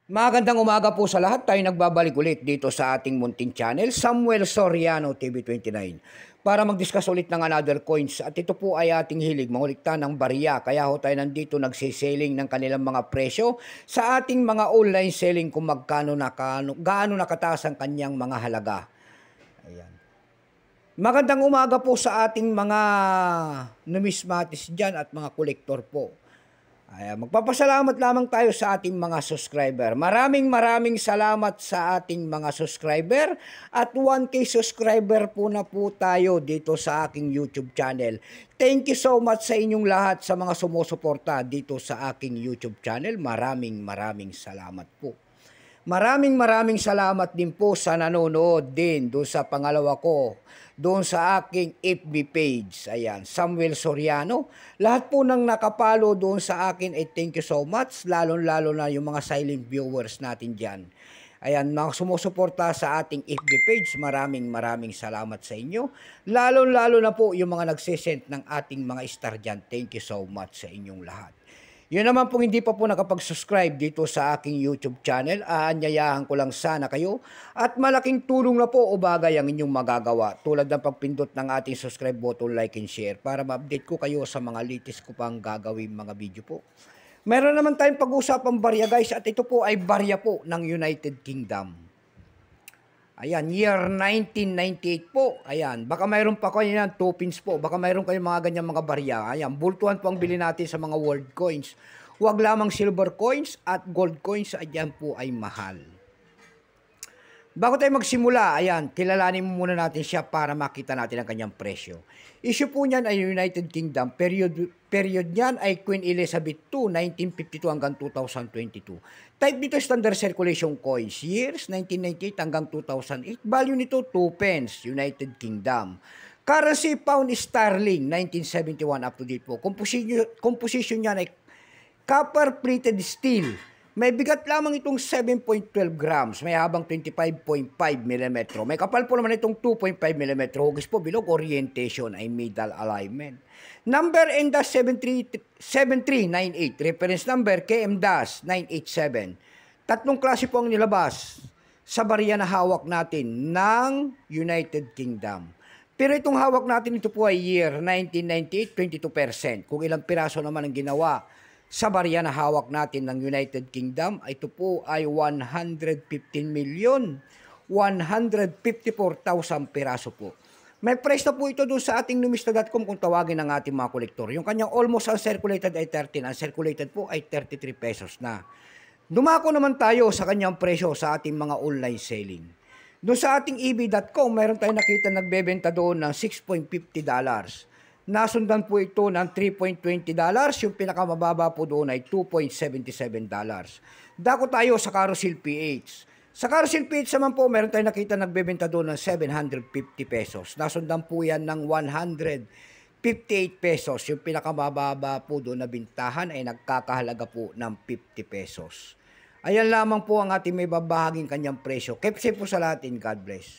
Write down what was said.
Magandang umaga po sa lahat. Tayo nagbabalik ulit dito sa ating munting channel, Samuel Soriano TV29. Para mag-discuss ulit ng another coins. At ito po ay ating hilig, mangulikta ng barya. Kaya ho tayo nandito nagsiselling ng kanilang mga presyo sa ating mga online selling kung magkano gaano nakataas ang kanyang mga halaga. Ayan. Magandang umaga po sa ating mga numismatis dyan at mga kolektor po. Ayan, magpapasalamat lamang tayo sa ating mga subscriber. Maraming salamat sa ating mga subscriber at 1K subscriber po na po tayo dito sa aking YouTube channel. Thank you so much sa inyong lahat sa mga sumusuporta dito sa aking YouTube channel. Maraming salamat po. Maraming salamat din po sa nanonood din doon sa pangalawa ko, doon sa aking FB page. Ayan, Samuel Soriano. Lahat po ng nakapalo doon sa akin ay thank you so much. Lalo na yung mga silent viewers natin dyan. Ayan, mga sumusuporta sa ating FB page, maraming salamat sa inyo. Lalo na po yung mga nagsisend ng ating mga star dyan. Thank you so much sa inyong lahat. Yun naman pong hindi pa po nakapag-subscribe dito sa aking YouTube channel, aanyayahan ko lang sana kayo at malaking tulong na po o bagay ang inyong magagawa tulad ng pagpindot ng ating subscribe button, like and share para ma-update ko kayo sa mga latest ko pang gagawin mga video po. Meron naman tayong pag-usapang barya guys at ito po ay barya po ng United Kingdom. Ayan, year 1998 po. Ayan, baka mayroon pa kayo yan, 2 pins po. Baka mayroon kayong mga ganyan mga barya. Ayan, bultuhan po ang bilhin natin sa mga world coins. Huwag lamang silver coins at gold coins. Ayan po ay mahal. Bago tayo magsimula, ayan, kilalanin muna natin siya para makita natin ang kanyang presyo. Issue po niyan ay United Kingdom. Period niyan ay Queen Elizabeth II, 1952 hanggang 2022. Type nito standard circulation coins. Years, 1998 hanggang 2008. Value nito, 2 pence, United Kingdom. Currency, pound sterling, 1971 up to date po. Composition niyan ay copper-plated steel. May bigat lamang itong 7.12 grams. May habang 25.5 mm. May kapal po naman itong 2.5 mm. Hugis po bilog. Orientation ay middle alignment. Number NDAS7398. Reference number KM-987. Tatlong klase po ang nilabas sa barya na hawak natin ng United Kingdom. Pero itong hawak natin ito po ay year 1998, 22%. Kung ilang piraso naman ang ginawa sa barya na hawak natin ng United Kingdom, ito po ay 115,154,000 piraso po. May price na po ito doon sa ating numista.com kung tawagin ng ating mga kolektor. Yung kanyang almost uncirculated ay 13, uncirculated po ay 33 pesos na. Dumako naman tayo sa kanyang presyo sa ating mga online selling. Doon sa ating eb.com, mayroon tayong nakita nagbebenta doon ng $6.50. Nasundan po ito ng $3.20. Yung pinakamababa po doon ay $2.77. Dako tayo sa Carousel PH. Sa Carousel PH naman po, meron tayong nakita nagbebenta doon ng 750 pesos. Nasundan po yan ng 158 pesos. Yung pinakamababa po doon na bintahan ay nagkakahalaga po ng 50 pesos. Ayan lamang po ang ating may babahaging kanyang presyo. Keep safe po sa lahat and God bless.